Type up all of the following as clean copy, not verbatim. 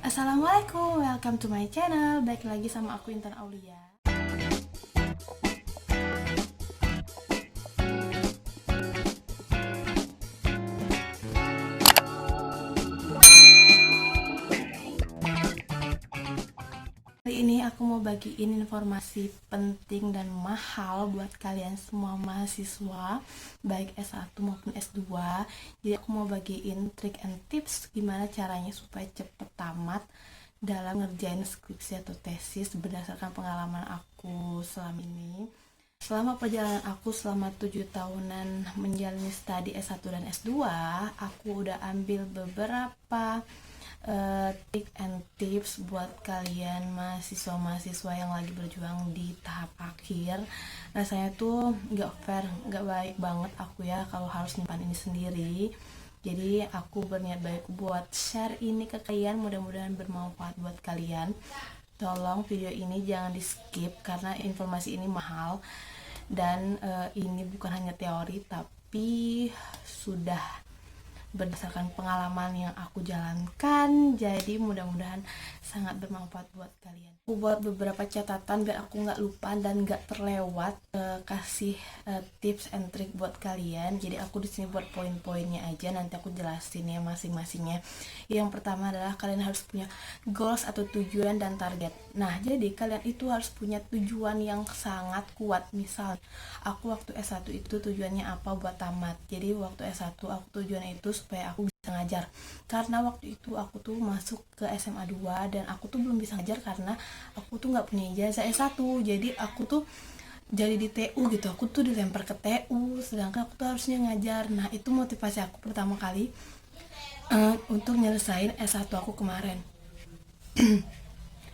Assalamualaikum, welcome to my channel. Baik lagi sama aku Intan Aulia. Kali ini aku mau bagiin informasi penting dan mahal buat kalian semua mahasiswa, baik S1 maupun S2. Jadi aku mau bagiin trik and tips gimana caranya supaya cepet tamat dalam ngerjain skripsi atau tesis berdasarkan pengalaman aku selama ini. Selama perjalanan aku selama 7 tahunan menjalani studi S1 dan S2, aku udah ambil beberapa trik and tips buat kalian mahasiswa-mahasiswa yang lagi berjuang di tahap akhir. Rasanya tuh gak fair, gak baik banget aku ya kalau harus nyimpan ini sendiri. Jadi aku berniat baik buat share ini ke kalian, mudah-mudahan bermanfaat buat kalian. Tolong video ini jangan di skip karena informasi ini mahal dan ini bukan hanya teori tapi sudah berdasarkan pengalaman yang aku jalankan, jadi mudah-mudahan sangat bermanfaat buat kalian. Aku buat beberapa catatan biar aku nggak lupa dan nggak terlewat kasih tips and trick buat kalian. Jadi aku di sini buat poin-poinnya aja, nanti aku jelasin ya masing-masingnya. Yang pertama adalah kalian harus punya goals atau tujuan dan target. Nah, jadi kalian itu harus punya tujuan yang sangat kuat. Misal, aku waktu S1 itu tujuannya apa buat tamat. Jadi waktu S1 aku tujuannya itu supaya aku bisa ngajar. Karena waktu itu aku tuh masuk ke SMA 2 dan aku tuh belum bisa ngajar karena aku tuh nggak punya ijazah S1. Jadi aku tuh jadi di TU gitu, aku tuh dilempar ke TU sedangkan aku tuh harusnya ngajar. Nah, itu motivasi aku pertama kali untuk nyelesain S1 aku kemarin.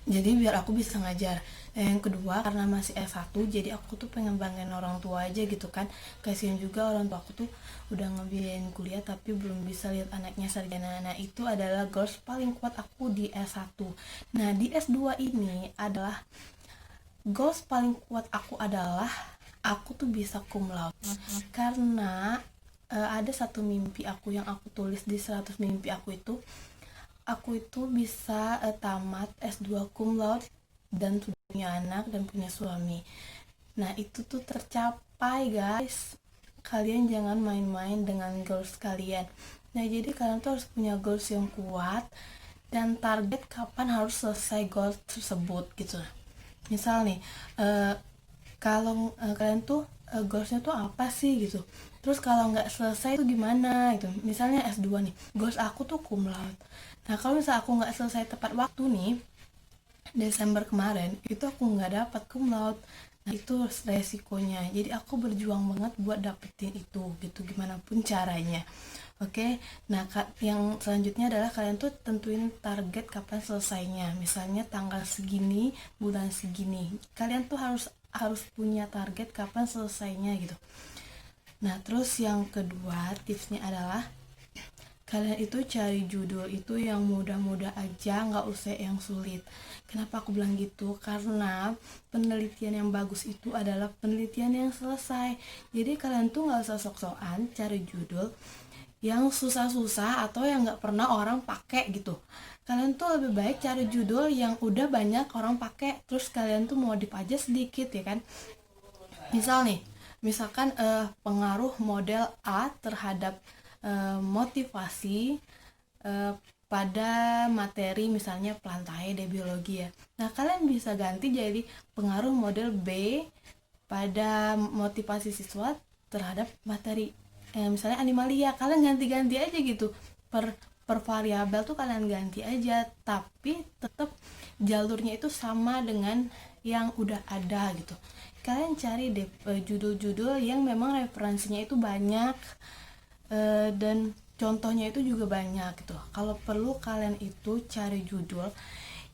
Jadi biar aku bisa ngajar. Dan yang kedua, karena masih S1, jadi aku tuh pengen banggain orang tua aja gitu kan. Kasihan juga orang tua aku tuh udah ngebiayain kuliah tapi belum bisa lihat anaknya sarjana. Nah, itu adalah goals paling kuat aku di S1. Nah, di S2 ini adalah goals paling kuat aku adalah aku tuh bisa cum laude. Karena ada satu mimpi aku yang aku tulis di 100 mimpi aku itu bisa tamat S2 cum laude dan sudah punya anak dan punya suami. Nah, itu tuh tercapai, guys. Kalian jangan main-main dengan goals kalian. Nah, jadi kalian tuh harus punya goals yang kuat dan target kapan harus selesai goals tersebut gitu. Misal nih, kalau kalian tuh goalsnya tuh apa sih gitu. Terus kalau nggak selesai tuh gimana gitu. Misalnya S2 nih, goals aku tuh cum laude. Nah, kalau misalnya aku nggak selesai tepat waktu nih, Desember kemarin, itu aku nggak dapat cum laude. Nah, itu resikonya. Jadi aku berjuang banget buat dapetin itu gitu, gimana pun caranya. Oke, nah yang selanjutnya adalah kalian tuh tentuin target kapan selesainya. Misalnya tanggal segini, bulan segini. Kalian tuh harus punya target kapan selesainya gitu. Nah, terus yang kedua tipsnya adalah kalian itu cari judul itu yang mudah-mudah aja, nggak usah yang sulit. Kenapa aku bilang gitu? Karena penelitian yang bagus itu adalah penelitian yang selesai. Jadi kalian tuh nggak usah sok-sokan cari judul yang susah-susah atau yang nggak pernah orang pakai gitu. Kalian tuh lebih baik cari judul yang udah banyak orang pakai, terus kalian tuh modif aja sedikit ya kan. Misalkan pengaruh model A terhadap motivasi pada materi misalnya plantae de biologi ya. Nah, kalian bisa ganti jadi pengaruh model B pada motivasi siswa terhadap materi misalnya animalia. Kalian ganti-ganti aja gitu per variabel tuh kalian ganti aja, tapi tetap jalurnya itu sama dengan yang udah ada gitu. Kalian cari deh judul-judul yang memang referensinya itu banyak dan contohnya itu juga banyak gitu. Kalau perlu kalian itu cari judul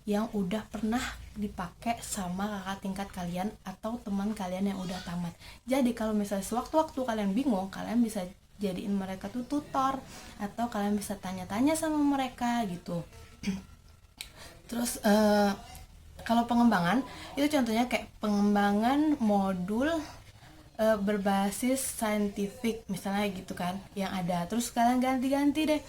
yang udah pernah dipakai sama kakak tingkat kalian atau teman kalian yang udah tamat. Jadi kalau misalnya sewaktu-waktu kalian bingung, kalian bisa jadiin mereka tuh tutor atau kalian bisa tanya-tanya sama mereka gitu. Terus kalau pengembangan itu contohnya kayak pengembangan modul berbasis scientific misalnya gitu kan yang ada. Terus kalian ganti-ganti deh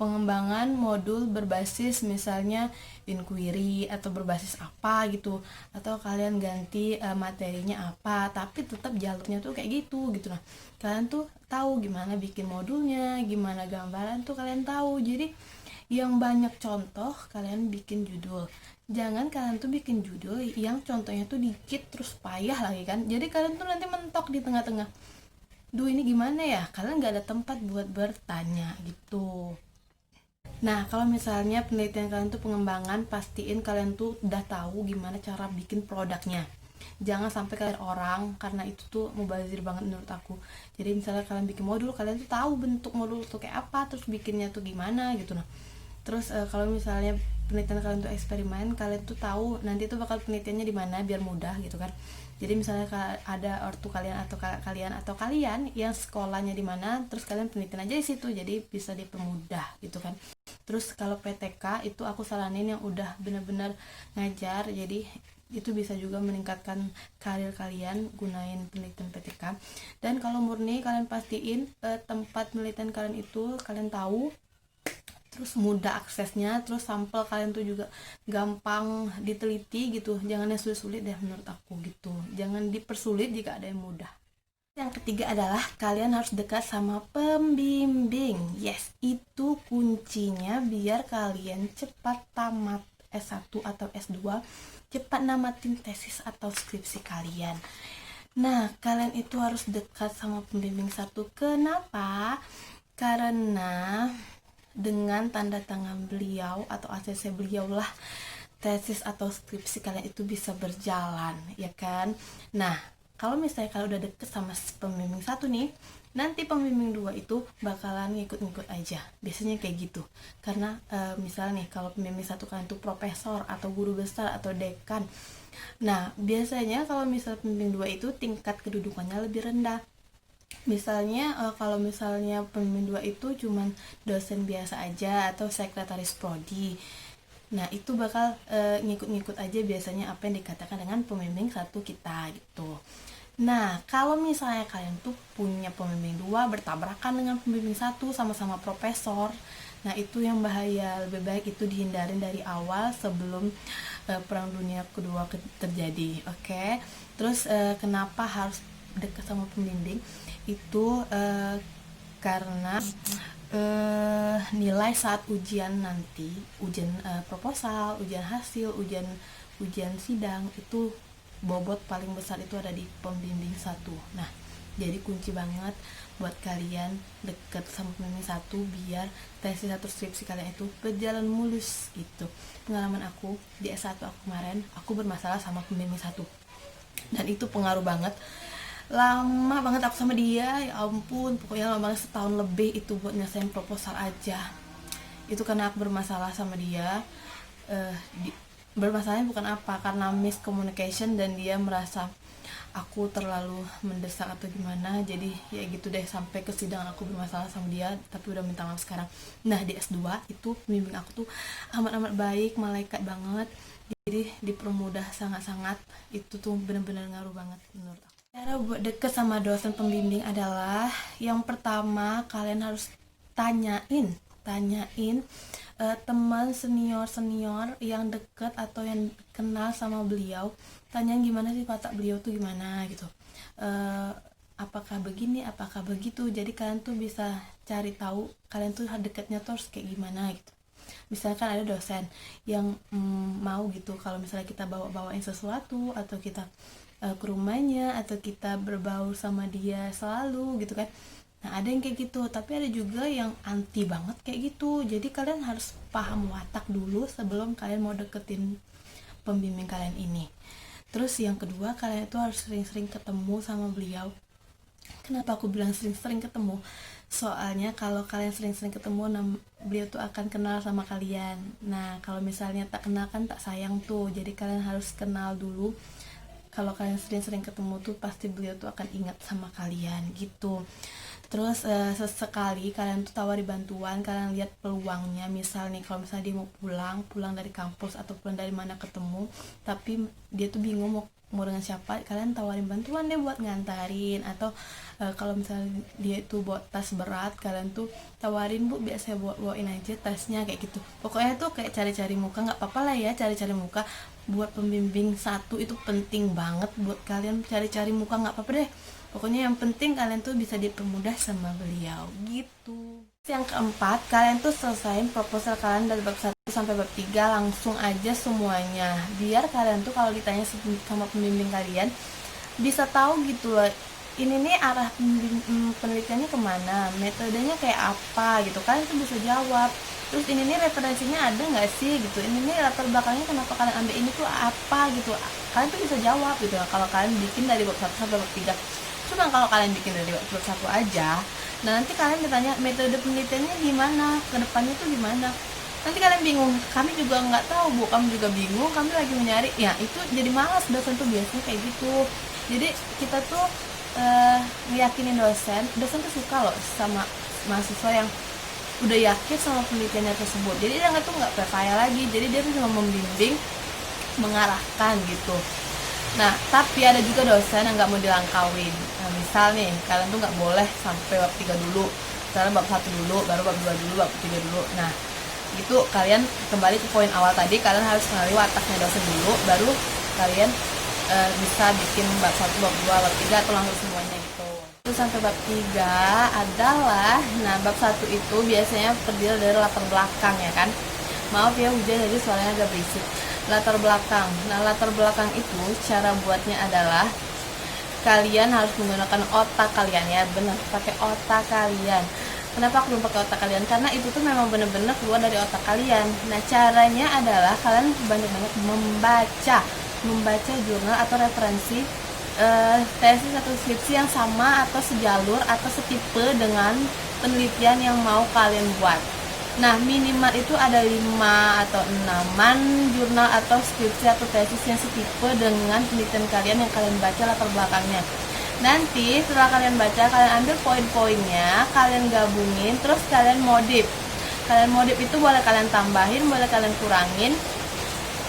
pengembangan modul berbasis misalnya inquiry atau berbasis apa gitu, atau kalian ganti materinya apa tapi tetap jalurnya tuh kayak gitu gitu. Nah kalian tuh tahu gimana bikin modulnya, gimana gambaran tuh kalian tahu. Jadi yang banyak contoh kalian bikin judul, jangan kalian tuh bikin judul yang contohnya tuh dikit terus payah lagi kan, jadi kalian tuh nanti mentok di tengah-tengah, duh ini gimana ya, kalian nggak ada tempat buat bertanya gitu. Nah kalau misalnya penelitian kalian tuh pengembangan, pastiin kalian tuh udah tahu gimana cara bikin produknya, jangan sampai kalian orang, karena itu tuh mubazir banget menurut aku. Jadi misalnya kalian bikin modul, kalian tuh tahu bentuk modul tuh kayak apa, terus bikinnya tuh gimana gitu. Nah terus kalau misalnya penelitian kalian tuh eksperimen, kalian tuh tahu nanti tuh bakal penelitiannya di mana biar mudah gitu kan. Jadi misalnya ada ortu kalian atau kalian yang sekolahnya di mana, terus kalian penelitian aja di situ, jadi bisa dipermudah gitu kan. Terus kalau PTK itu aku saranin yang udah bener-bener ngajar, jadi itu bisa juga meningkatkan karir kalian gunain penelitian PTK. Dan kalau murni, kalian pastiin tempat penelitian kalian itu kalian tahu, terus mudah aksesnya, terus sampel kalian tuh juga gampang diteliti gitu, jangan yang sulit-sulit deh menurut aku gitu, jangan dipersulit jika ada yang mudah. Yang ketiga adalah kalian harus dekat sama pembimbing. Yes, itu kuncinya biar kalian cepat tamat S1 atau S2, cepat namatin tesis atau skripsi kalian. Nah, kalian itu harus dekat sama pembimbing satu. Kenapa? Karena dengan tanda tangan beliau atau ACC beliau lah tesis atau skripsi kalian itu bisa berjalan, ya kan? Nah, kalau misalnya kalian udah deket sama pembimbing satu nih, nanti pembimbing dua itu bakalan ngikut-ngikut aja, biasanya kayak gitu. Karena misalnya nih kalau pembimbing satu kalian tuh profesor atau guru besar atau dekan, nah biasanya kalau misalnya pembimbing dua itu tingkat kedudukannya lebih rendah. Misalnya kalau misalnya pembimbing dua itu cuman dosen biasa aja atau sekretaris prodi, nah itu bakal ngikut-ngikut aja biasanya apa yang dikatakan dengan pembimbing satu kita gitu. Nah kalau misalnya kalian tuh punya pembimbing dua bertabrakan dengan pembimbing satu, sama-sama profesor, nah itu yang bahaya. Lebih baik itu dihindarin dari awal sebelum perang dunia kedua terjadi. Oke. Terus kenapa harus dekat sama pembimbing itu karena nilai saat ujian nanti, ujian proposal, ujian hasil, ujian sidang itu bobot paling besar itu ada di pembimbing satu. Nah jadi kunci banget buat kalian deket sama pembimbing satu biar tesis atau skripsi kalian itu berjalan mulus gitu. Pengalaman aku di S1 aku kemarin, aku bermasalah sama pembimbing satu dan itu pengaruh banget. Lama banget aku sama dia, ya ampun, pokoknya lama banget, setahun lebih itu buat nyelesain proposal aja. Itu karena aku bermasalah sama dia. Bermasalahnya bukan apa, karena miscommunication dan dia merasa aku terlalu mendesak atau gimana, jadi ya gitu deh, sampai ke sidang aku bermasalah sama dia, tapi udah minta maaf sekarang. Nah di S2 itu pembimbing aku tuh amat-amat baik, malaikat banget, jadi dipermudah sangat-sangat. Itu tuh bener-bener ngaruh banget menurut aku. Cara buat deket sama dosen pembimbing adalah yang pertama kalian harus tanyain teman senior yang deket atau yang kenal sama beliau, tanyain gimana sih watak beliau tuh gimana gitu, apakah begini apakah begitu, jadi kalian tuh bisa cari tahu kalian tuh deketnya tuh harus kayak gimana gitu. Misalkan ada dosen yang mau gitu kalau misalnya kita bawain sesuatu atau kita ke rumahnya atau kita berbaur sama dia selalu gitu kan. Nah ada yang kayak gitu, tapi ada juga yang anti banget kayak gitu. Jadi kalian harus paham watak dulu sebelum kalian mau deketin pembimbing kalian ini. Terus yang kedua, kalian itu harus sering-sering ketemu sama beliau. Kenapa aku bilang sering-sering ketemu? Soalnya kalau kalian sering-sering ketemu, beliau tuh akan kenal sama kalian. Nah kalau misalnya tak kenal kan tak sayang tuh, jadi kalian harus kenal dulu. Kalau kalian sering-sering ketemu tuh pasti beliau tuh akan ingat sama kalian gitu. Terus sesekali kalian tuh tawari bantuan, kalian lihat peluangnya. Misal nih kalau misalnya dia mau pulang dari kampus atau pulang dari mana ketemu, tapi dia tuh bingung mau dengan siapa, kalian tawarin bantuan deh buat ngantarin. Atau kalau misalnya dia itu bawa tas berat, kalian tuh tawarin, bu biar saya bawain aja tasnya, kayak gitu. Pokoknya tuh kayak cari-cari muka, nggak apa-apa lah ya cari-cari muka. Buat pembimbing satu itu penting banget buat kalian cari-cari muka, nggak apa-apa deh. Pokoknya yang penting kalian tuh bisa dipermudah sama beliau gitu. Yang keempat, kalian tuh selesain proposal kalian dari bab 1 sampai bab 3 langsung aja semuanya. Biar kalian tuh kalau ditanya sama pembimbing kalian bisa tahu gitu loh. Ini nih arah penelitiannya kemana, metodenya kayak apa gitu. Kalian tuh bisa jawab. Terus ini nih referensinya ada nggak sih gitu. Ini nih latar belakangnya kenapa kalian ambil ini tuh apa gitu. Kalian tuh bisa jawab gitu kalau kalian bikin dari bab 1 sampai bab 3. Cuma kalau kalian bikin dari bab 1 aja, nah nanti kalian ditanya metode penelitiannya gimana, kedepannya tuh gimana, nanti kalian bingung. Kami juga nggak tahu, bu, kami juga bingung, kami lagi mencari. Ya itu jadi malas dosen tuh biasanya kayak gitu. Jadi kita tuh ngeyakinin dosen tuh suka loh sama mahasiswa yang udah yakin sama penelitiannya tersebut. Jadi dia tuh nggak percaya lagi, jadi dia tuh cuma membimbing, mengarahkan gitu. Nah, tapi ada juga dosen yang nggak mau dilangkauin. Nah, misal nih, kalian tuh nggak boleh sampai bab 3 dulu. Misalnya bab 1 dulu, baru bab 2 dulu, bab 3 dulu. Nah, itu kalian kembali ke poin awal tadi, kalian harus kenali wataknya dosen dulu, baru kalian bisa bikin bab 1, bab 2, bab 3, atau langsung semuanya gitu. Terus sampai bab 3 adalah, nah bab 1 itu biasanya terdiri dari latar belakang ya kan. Maaf ya hujan, jadi suaranya agak berisik. Latar belakang. Nah, latar belakang itu cara buatnya adalah kalian harus menggunakan otak kalian ya, benar, pakai otak kalian. Kenapa aku belum pakai otak kalian? Karena itu tuh memang benar-benar keluar dari otak kalian. Nah, caranya adalah kalian banyak-banyak membaca jurnal atau referensi tesis atau skripsi yang sama atau sejalur atau setipe dengan penelitian yang mau kalian buat. Nah, minimal itu ada 5 atau 6-an jurnal atau skripsi atau tesis yang setipe dengan penelitian kalian yang kalian baca latar belakangnya. Nanti setelah kalian baca, kalian ambil poin-poinnya, kalian gabungin, terus kalian modif. Kalian modif itu boleh kalian tambahin, boleh kalian kurangin.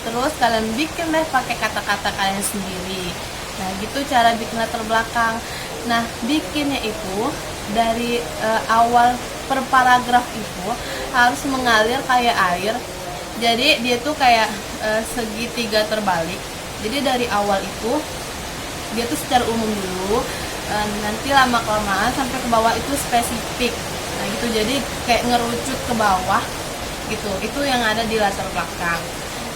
Terus kalian bikin deh pakai kata-kata kalian sendiri. Nah, gitu cara bikin latar belakang. Nah, bikinnya itu dari awal per paragraf itu harus mengalir kayak air. Jadi dia tuh kayak segitiga terbalik. Jadi dari awal itu dia tuh secara umum dulu, nanti lama kelamaan sampai ke bawah itu spesifik. Nah gitu, jadi kayak ngerucut ke bawah gitu. Itu yang ada di latar belakang.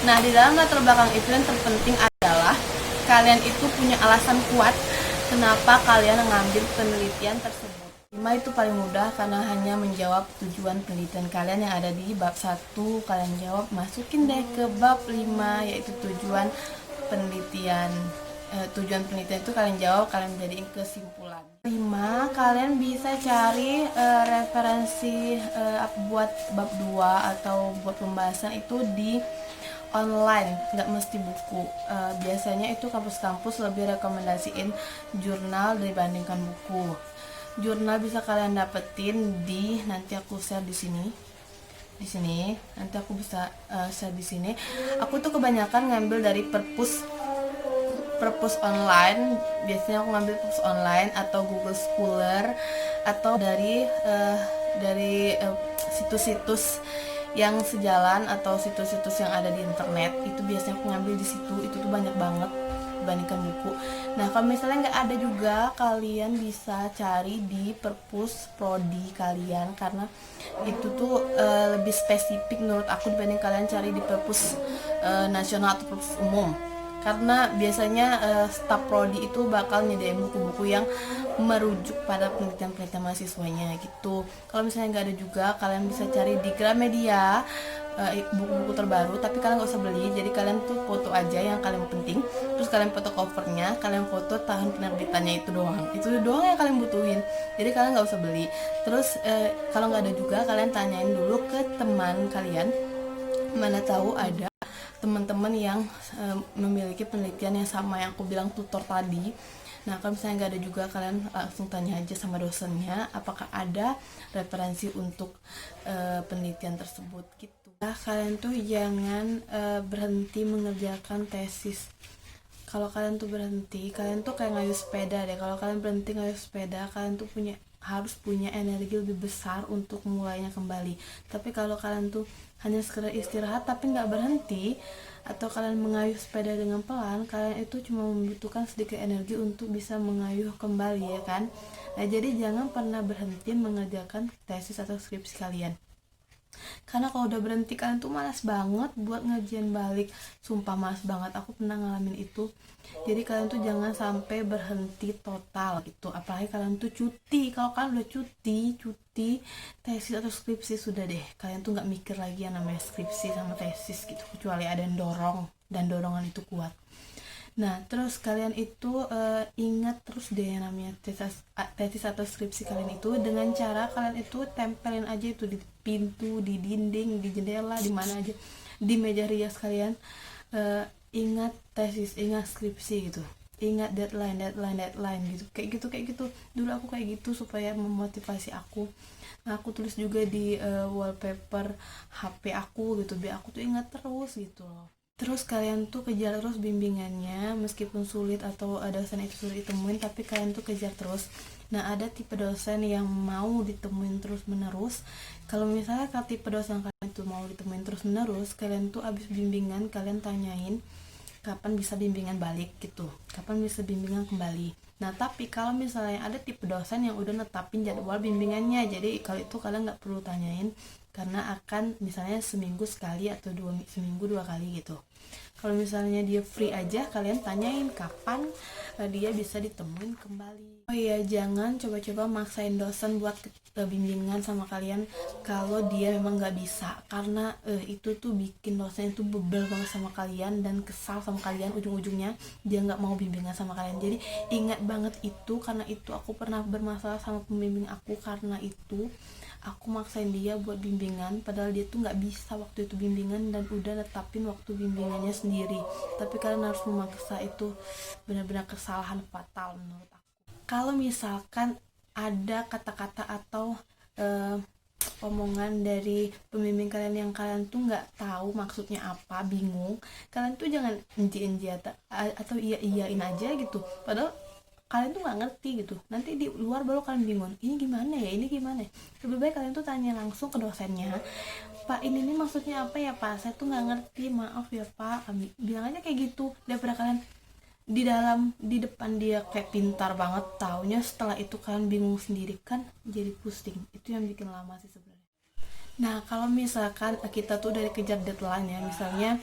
Nah, di dalam latar belakang itu yang terpenting adalah kalian itu punya alasan kuat kenapa kalian mengambil penelitian tersebut. 5 itu paling mudah karena hanya menjawab tujuan penelitian kalian yang ada di bab 1. Kalian jawab, masukin deh ke bab 5, yaitu tujuan penelitian. Tujuan penelitian itu kalian jawab, kalian jadiin kesimpulan. 5, kalian bisa cari referensi buat bab 2 atau buat pembahasan itu di online, nggak mesti buku. Biasanya itu kampus-kampus lebih rekomendasiin jurnal dibandingkan buku. Jurnal bisa kalian dapetin di, nanti aku share di sini. Nanti aku bisa share di sini. Aku tuh kebanyakan ngambil dari perpus online. Biasanya aku ngambil perpus online atau Google Scholar atau dari situs-situs yang sejalan atau situs-situs yang ada di internet. Itu biasanya aku ngambil di situ. Itu tuh banyak banget dibandingkan buku. Nah, kalau misalnya nggak ada juga, kalian bisa cari di perpus prodi kalian, karena itu tuh lebih spesifik menurut aku dibanding kalian cari di perpus nasional atau perpus umum. Karena biasanya staf prodi itu bakal nyediain buku-buku yang merujuk pada penelitian-penelitian mahasiswanya gitu. Kalau misalnya nggak ada juga, kalian bisa cari di Gramedia buku-buku terbaru, tapi kalian nggak usah beli. Jadi kalian tuh foto aja yang kalian penting, terus kalian foto covernya, kalian foto tahun penerbitannya, itu doang yang kalian butuhin. Jadi kalian nggak usah beli. Terus kalau nggak ada juga, kalian tanyain dulu ke teman kalian, mana tahu ada teman-teman yang memiliki penelitian yang sama yang aku bilang tutor tadi. Nah, kalau misalnya nggak ada juga, kalian langsung tanya aja sama dosennya apakah ada referensi untuk penelitian tersebut gitu. Nah, kalian tuh jangan berhenti mengerjakan tesis. Kalau kalian tuh berhenti, kalian tuh kayak ngayuh sepeda deh. Kalau kalian berhenti ngayuh sepeda, kalian tuh harus punya energi lebih besar untuk mulainya kembali. Tapi kalau kalian tuh hanya sekedar istirahat tapi nggak berhenti, atau kalian mengayuh sepeda dengan pelan, kalian itu cuma membutuhkan sedikit energi untuk bisa mengayuh kembali, ya kan? Nah, jadi jangan pernah berhenti mengerjakan tesis atau skripsi kalian. Karena kalau udah berhenti, kalian tuh malas banget buat ngerjain balik. Sumpah malas banget, aku pernah ngalamin itu. Jadi kalian tuh jangan sampai berhenti total gitu. Apalagi kalian tuh cuti. Kalau kalian udah cuti tesis atau skripsi, sudah deh, kalian tuh nggak mikir lagi yang namanya skripsi sama tesis gitu, kecuali ada yang dorong dan dorongan itu kuat. Nah, terus kalian itu ingat terus deh yang namanya tesis atau skripsi kalian itu, dengan cara kalian itu tempelin aja itu di pintu, di dinding, di jendela, di mana aja, di meja rias kalian. Ingat tesis, ingat skripsi gitu, ingat deadline gitu, kayak gitu. Dulu aku kayak gitu supaya memotivasi aku. Nah, aku tulis juga di wallpaper HP aku gitu, biar aku tuh ingat terus gitu loh. Terus kalian tuh kejar terus bimbingannya, meskipun sulit atau dosen itu sulit ditemuin, tapi kalian tuh kejar terus. Nah, ada tipe dosen yang mau ditemuin terus menerus. Kalau misalnya tipe dosen kalian itu mau ditemuin terus menerus, kalian tuh abis bimbingan kalian tanyain kapan bisa bimbingan balik gitu, kapan bisa bimbingan kembali. Nah, tapi kalau misalnya ada tipe dosen yang udah netapin jadwal bimbingannya, jadi kalau itu kalian nggak perlu tanyain, karena akan misalnya seminggu sekali atau seminggu 2 kali gitu. Kalau misalnya dia free aja, kalian tanyain kapan dia bisa ditemuin kembali. Oh iya, jangan coba-coba maksain dosen buat bimbingan sama kalian kalau dia memang nggak bisa, karena itu tuh bikin dosen itu bebel banget sama kalian dan kesal sama kalian. Ujung-ujungnya dia nggak mau bimbingan sama kalian. Jadi ingat banget itu, karena itu aku pernah bermasalah sama pembimbing aku. Karena itu aku maksain dia buat bimbingan, padahal dia tuh nggak bisa waktu itu bimbingan dan udah netapin waktu bimbingannya sendiri. Tapi kalian harus memaksa, itu benar-benar kesalahan fatal menurut aku. Kalau misalkan ada kata-kata atau eh, omongan dari pembimbing kalian yang kalian tuh nggak tahu maksudnya apa, bingung, kalian tuh jangan enji-enji atau iya-iyain aja gitu, padahal kalian tuh nggak ngerti gitu. Nanti di luar baru kalian bingung, ini gimana ya, ini gimana ya. Lebih baik kalian tuh tanya langsung ke dosennya, Pak, ini nih maksudnya apa ya Pak, saya tuh nggak ngerti, maaf ya Pak. Kami bilang aja kayak gitu, daripada kalian di depan dia kayak pintar banget, taunya setelah itu kalian bingung sendiri, kan jadi pusing. Itu yang bikin lama sih sebenarnya. Nah, kalau misalkan kita tuh dari kejar deadline ya, misalnya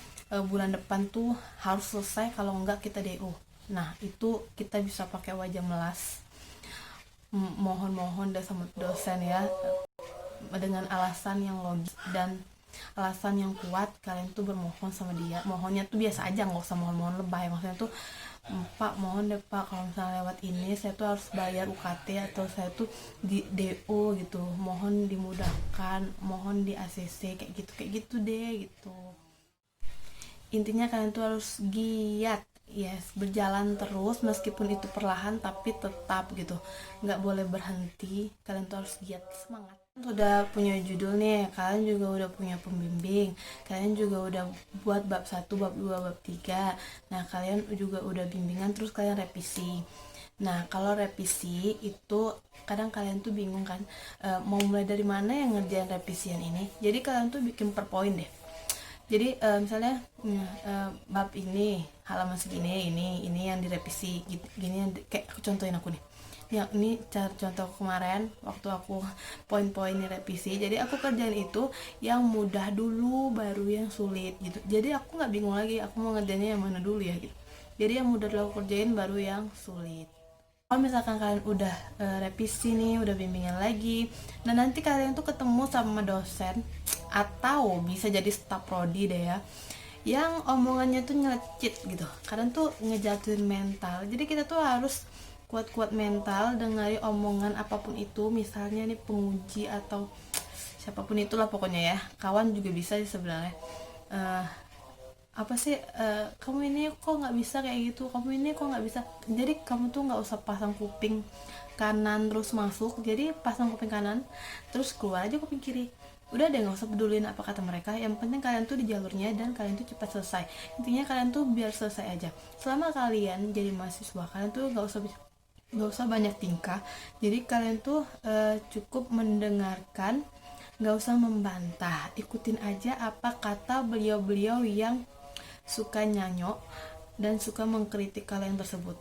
bulan depan tuh harus selesai, kalau enggak kita DO. Nah, itu kita bisa pakai wajah melas, mohon-mohon deh sama dosen ya, dengan alasan yang logis dan alasan yang kuat. Kalian tuh bermohon sama dia, mohonnya tuh biasa aja, nggak usah mohon-mohon lebay. Maksudnya tuh, Pak, mohon deh Pak, kalau misalnya lewat ini saya tuh harus bayar UKT atau saya tuh di DO gitu, mohon dimudahkan, mohon di ACC, kayak gitu deh gitu. Intinya kalian tuh harus giat, yes, berjalan terus meskipun itu perlahan tapi tetap gitu, nggak boleh berhenti. Kalian tuh harus giat, semangat. Udah punya judul nih, kalian juga udah punya pembimbing, kalian juga udah buat bab 1, bab 2, bab 3. Nah, kalian juga udah bimbingan, terus kalian revisi. Nah, kalau revisi itu kadang kalian tuh bingung kan, mau mulai dari mana yang ngerjain revisian ini. Jadi kalian tuh bikin per poin deh. Jadi misalnya bab ini halaman segini, ini yang direvisi, gini yang kayak aku contohin aku nih. Yang ini contoh kemarin waktu aku poin-poin revisi. Jadi aku kerjain itu yang mudah dulu baru yang sulit gitu. Jadi aku nggak bingung lagi aku mau ngerjainnya yang mana dulu ya gitu. Jadi yang mudah dulu aku kerjain, baru yang sulit. Kalau misalkan kalian udah revisi nih, udah bimbingan lagi, nah nanti kalian tuh ketemu sama dosen atau bisa jadi staf prodi deh ya, yang omongannya tuh nyelecit gitu, kadang tuh ngejatuhin mental. Jadi kita tuh harus kuat-kuat mental dengerin omongan apapun itu, misalnya nih penguji atau siapapun itulah pokoknya ya, kawan juga bisa sih sebenarnya. apa sih, kamu ini kok nggak bisa kayak gitu, kamu ini kok nggak bisa. Jadi kamu tuh nggak usah pasang kuping kanan terus masuk, jadi pasang kuping kanan terus keluar aja kuping kiri. Udah deh, nggak usah pedulin apa kata mereka, yang penting kalian tuh di jalurnya dan kalian tuh cepat selesai. Intinya kalian tuh biar selesai aja. Selama kalian jadi mahasiswa, kalian tuh nggak usah banyak tingkah. Jadi kalian tuh cukup mendengarkan, nggak usah membantah, ikutin aja apa kata beliau-beliau yang suka nyanyok dan suka mengkritik kalian tersebut.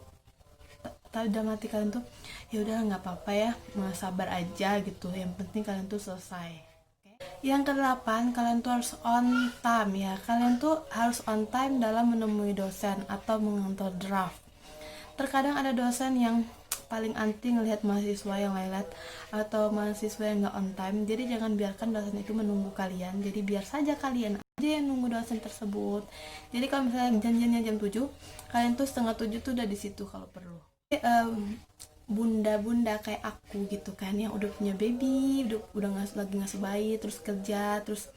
Tahu dalam hati kalian tuh, ya udah nggak apa-apa ya, sabar aja gitu, yang penting kalian tuh selesai. Yang kedelapan, kalian tuh harus on time ya. Kalian tuh harus on time dalam menemui dosen atau mengantar draft. Terkadang ada dosen yang paling anti ngelihat mahasiswa yang lelet atau mahasiswa yang nggak on time. Jadi jangan biarkan dosen itu menunggu kalian. Jadi biar saja kalian aja yang nunggu dosen tersebut. Jadi kalau misalnya janjiannya jam 7, kalian tuh setengah 7 tuh udah di situ kalau perlu. Bunda-bunda kayak aku gitu kan, yang udah punya baby, udah lagi ngasuh bayi, terus kerja, terus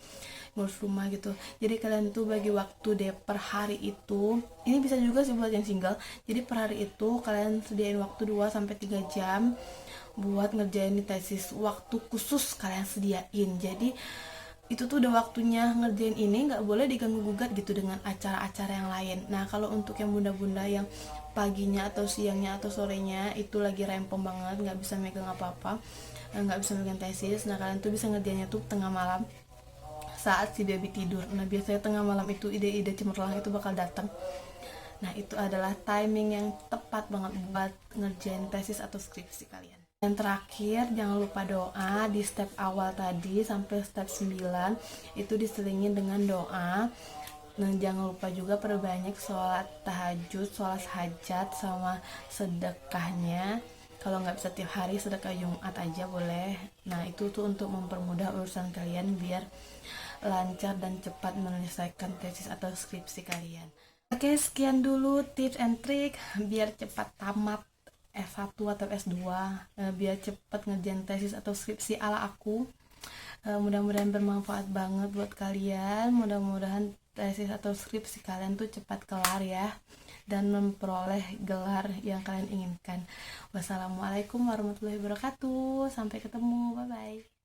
ngurus rumah gitu. Jadi kalian tuh bagi waktu deh per hari itu. Ini bisa juga sih buat yang single. Jadi per hari itu kalian sediain waktu 2 sampai 3 jam buat ngerjain tesis. Waktu khusus kalian sediain. Jadi itu tuh udah waktunya ngerjain ini, nggak boleh diganggu gugat gitu dengan acara-acara yang lain. Nah kalau untuk yang bunda-bunda yang paginya atau siangnya atau sorenya itu lagi rempong banget, nggak bisa megang apa-apa, nggak bisa megang tesis, nah kalian tuh bisa ngerjainnya tuh tengah malam saat si baby tidur. Nah biasanya tengah malam itu ide-ide cemerlang itu bakal datang. Nah itu adalah timing yang tepat banget buat ngerjain tesis atau skripsi kalian. Yang terakhir, jangan lupa doa di step awal tadi sampai step 9 itu diselingin dengan doa. Dan jangan lupa juga perbanyak sholat tahajud, sholat hajat, sama sedekahnya. Kalau nggak bisa tiap hari, sedekah Jumat aja boleh. Nah itu tuh untuk mempermudah urusan kalian biar lancar dan cepat menyelesaikan tesis atau skripsi kalian. Oke, sekian dulu tips and trick biar cepat tamat S1 atau S2, biar cepat ngerjain tesis atau skripsi ala aku. Mudah-mudahan bermanfaat banget buat kalian. Mudah-mudahan tesis atau skripsi kalian tuh cepat kelar ya, dan memperoleh gelar yang kalian inginkan. Wassalamualaikum warahmatullahi wabarakatuh. Sampai ketemu, bye bye.